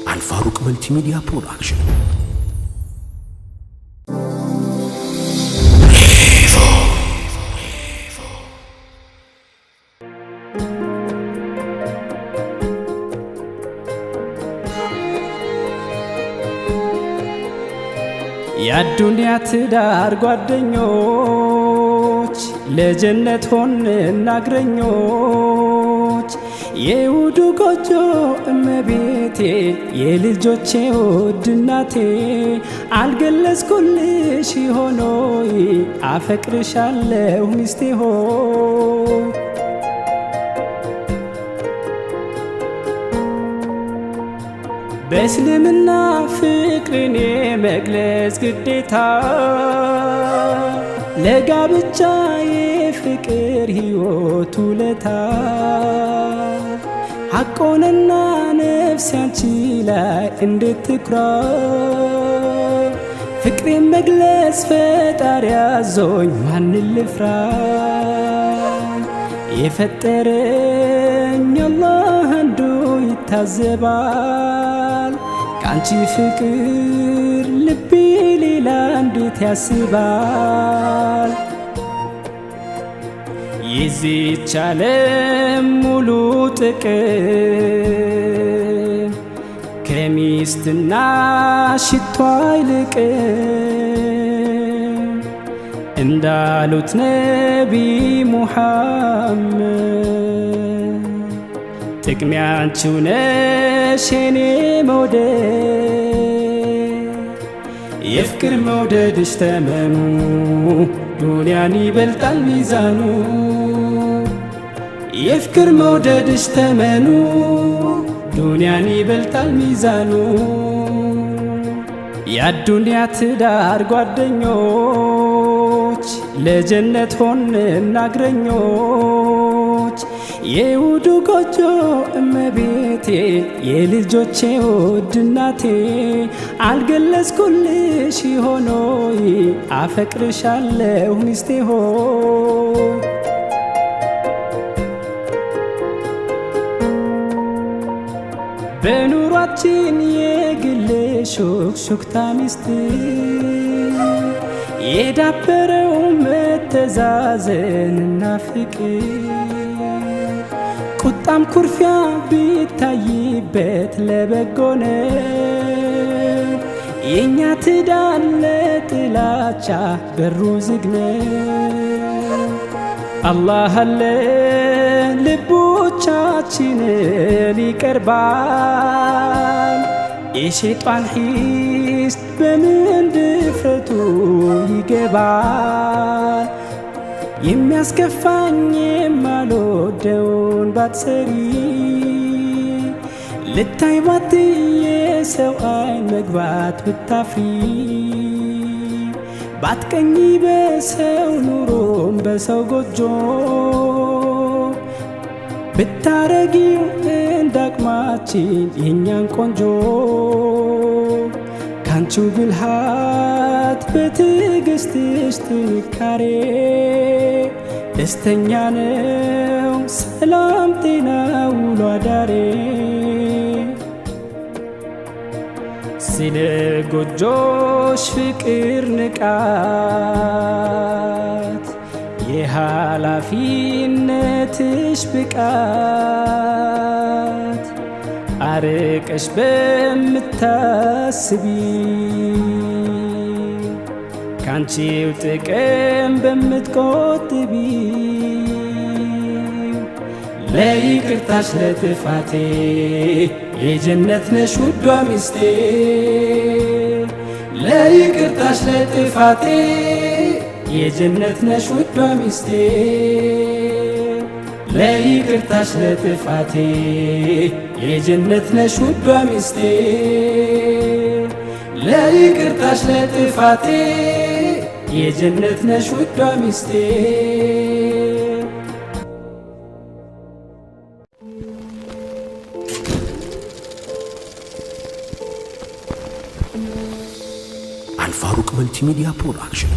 الفاروق ملتي ميديا برودكشن. يا الدنيا تدار ጓደኞች ለጀነት ሆነን አግረኞች የውዱ ጎጆ እመቤቴ የልጆቼ ውድ እናቴ አልገለጽኩልሽ ሆኖይ አፈቅርሻለሁ ሚስቴ ሆይ በእስልምና ፍቅርን የመግለጽ ግዴታ ለጋብቻ የፍቅር ሕይወት ውለታ ሐቆንና ነፍስ ያንቺ ላይ እንድትኩራ ፍቅሬን መግለጽ ፈጣሪ አዞኝ ማንን ልፍራ የፈጠረኝ አላህ አንዱ ይታዘባል ካንቺ ፍቅር ልቤ ሌላ እንዴት ያስባል የዚህች ዓለም ሙሉ ጥቅም ከሚስትና ሽቶ አይልቅም እንዳሉት ነቢ ሙሐመድ ጥቅሜ አንቺው ነሽ የኔ መውደድ የፍቅር መውደድሽ ተመኑ ዱንያን ይበልጣል ሚዛኑ የፍቅር መውደድሽ ተመኑ ዱንያን ይበልጣል ሚዛኑ የአዱንያ ትዳር ጓደኞች ለጀነት ሆነን አግረኞች የውዱ ጎጆ እመቤቴ የልጆቼ ውድ እናቴ አልገለጽኩልሽ ሆኖይ አፈቅርሻለሁ ሚስቴ ሆይ በኑሯችን የግል ሹክሹክታ ሚስጥር የዳበረው መተዛዘንና ፍቅር ቁጣም ኩርፊያ ቢታይበት ለበጎ ነው የእኛ ትዳር ለጥላቻ በሩ ዝግ ነው አላህ አለ ልቦቻችንን ይቀርባል የሸይጣን ሒስድ በምን ድፍረቱ ይገባል የሚያስከፋኝ የማልወደውን ባትሰሪ ልታይ ባቲ የሰው አይን መግባት ብታፍሪ ባትቀኝ በሰው ኑሮም በሰው ጎጆ ብታረጊው እንዳቅማችን የኛን ቆንጆ ካንቺው ብልሃት በትዕግስትሽ ጥንካሬ ደስተኛ ነው ሰላም ጤና ውሎ አዳሬ ስለ ጎጆሽ ፍቅር ንቃት የኃላፊነትሽ ብቃት አርቀሽ በምታስቢ ካንቺው ጥቅም በምትቆጥቢ ለይቅርታሽ ለጥፋቴ የጀነት ነሽ ውዷ ሚስቴ ለይቅርታሽ ለጥፋቴ የጀነት ነሽ ውዷ ሚስቴ ለይቅርታሽ ለጥፋቴ የጀነት ነሽ ውዷ ሚስቴ ለይቅርታሽ ለጥፋቴ የጀነት ነሽ ውዷ ሚስቴ الفاروق ملتي ميديا برودكشن.